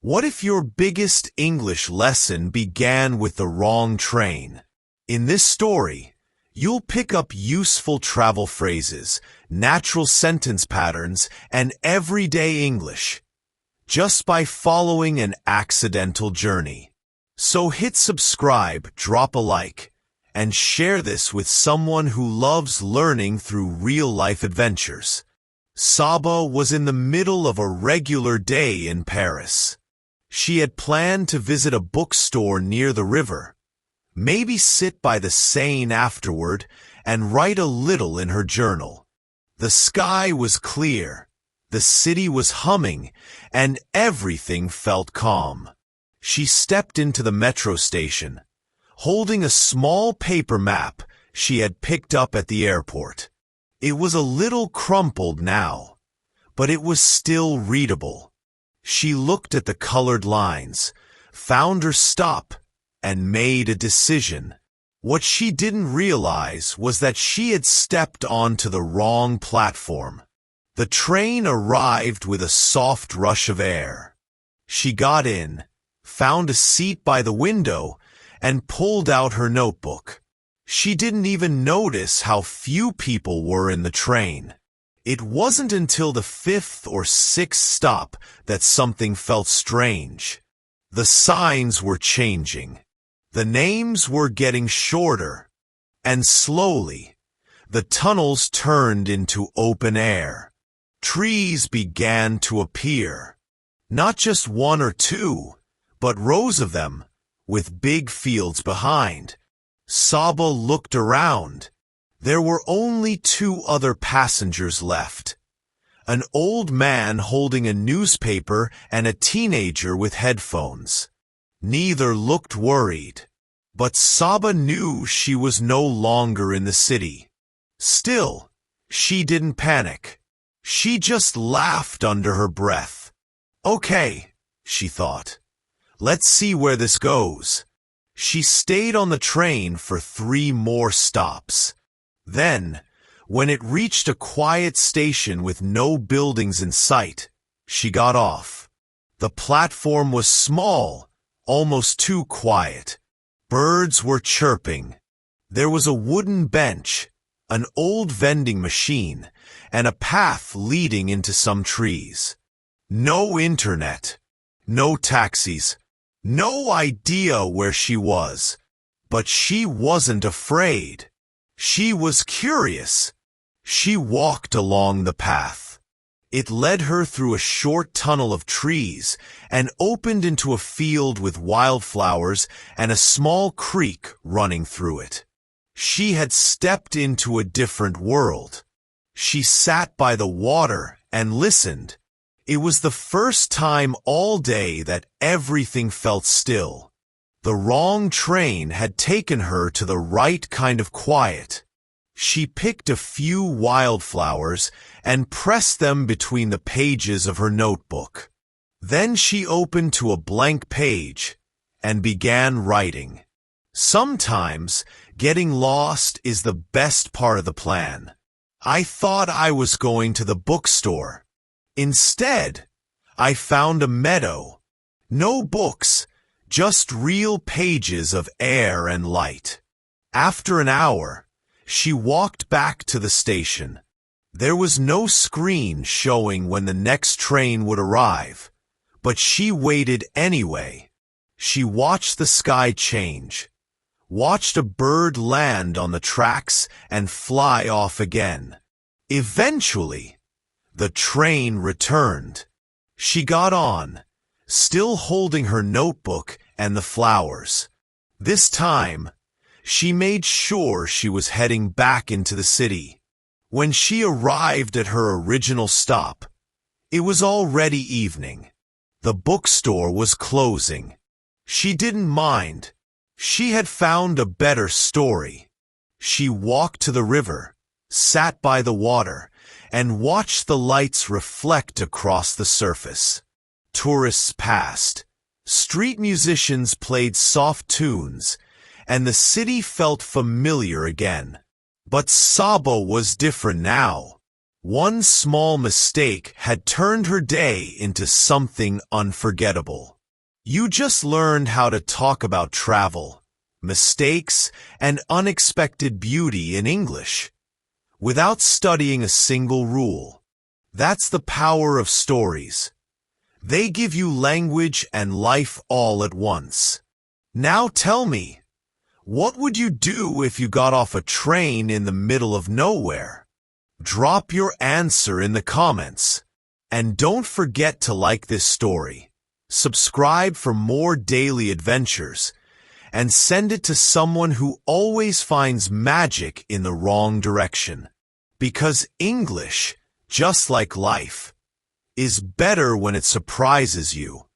What if your biggest English lesson began with the wrong train? In this story, you'll pick up useful travel phrases, natural sentence patterns, and everyday English just by following an accidental journey. So hit subscribe, drop a like, and share this with someone who loves learning through real-life adventures. Saba was in the middle of a regular day in Paris. She had planned to visit a bookstore near the river, maybe sit by the Seine afterward, and write a little in her journal. The sky was clear, the city was humming, and everything felt calm. She stepped into the metro station, holding a small paper map she had picked up at the airport. It was a little crumpled now, but it was still readable. She looked at the colored lines, found her stop, and made a decision. What she didn't realize was that she had stepped onto the wrong platform. The train arrived with a soft rush of air. She got in, found a seat by the window, and pulled out her notebook. She didn't even notice how few people were in the train. It wasn't until the 5th or 6th stop that something felt strange. The signs were changing. The names were getting shorter. And slowly, the tunnels turned into open air. Trees began to appear. Not just one or two, but rows of them, with big fields behind. Saba looked around. There were only 2 other passengers left. An old man holding a newspaper and a teenager with headphones. Neither looked worried, but Saba knew she was no longer in the city. Still, she didn't panic. She just laughed under her breath. Okay, she thought. Let's see where this goes. She stayed on the train for 3 more stops. Then, when it reached a quiet station with no buildings in sight, she got off. The platform was small, almost too quiet. Birds were chirping. There was a wooden bench, an old vending machine, and a path leading into some trees. No internet, no taxis, no idea where she was. But she wasn't afraid. She was curious. She walked along the path. It led her through a short tunnel of trees and opened into a field with wildflowers and a small creek running through it. She had stepped into a different world. She sat by the water and listened. It was the first time all day that everything felt still. The wrong train had taken her to the right kind of quiet. She picked a few wildflowers and pressed them between the pages of her notebook. Then she opened to a blank page and began writing. Sometimes getting lost is the best part of the plan. I thought I was going to the bookstore. Instead, I found a meadow. No books, just real pages of air and light. After an hour, she walked back to the station. There was no screen showing when the next train would arrive, but she waited anyway. She watched the sky change, watched a bird land on the tracks and fly off again. Eventually, the train returned. She got on, still holding her notebook and the flowers. This time, she made sure she was heading back into the city. When she arrived at her original stop, it was already evening. The bookstore was closing. She didn't mind. She had found a better story. She walked to the river, sat by the water, and watched the lights reflect across the surface. Tourists passed. Street musicians played soft tunes, and the city felt familiar again. But Saba was different now. One small mistake had turned her day into something unforgettable. You just learned how to talk about travel, mistakes, and unexpected beauty in English, without studying a single rule. That's the power of stories. They give you language and life all at once. Now tell me, what would you do if you got off a train in the middle of nowhere? Drop your answer in the comments. And don't forget to like this story, subscribe for more daily adventures, and send it to someone who always finds magic in the wrong direction. Because English, just like life, is better when it surprises you.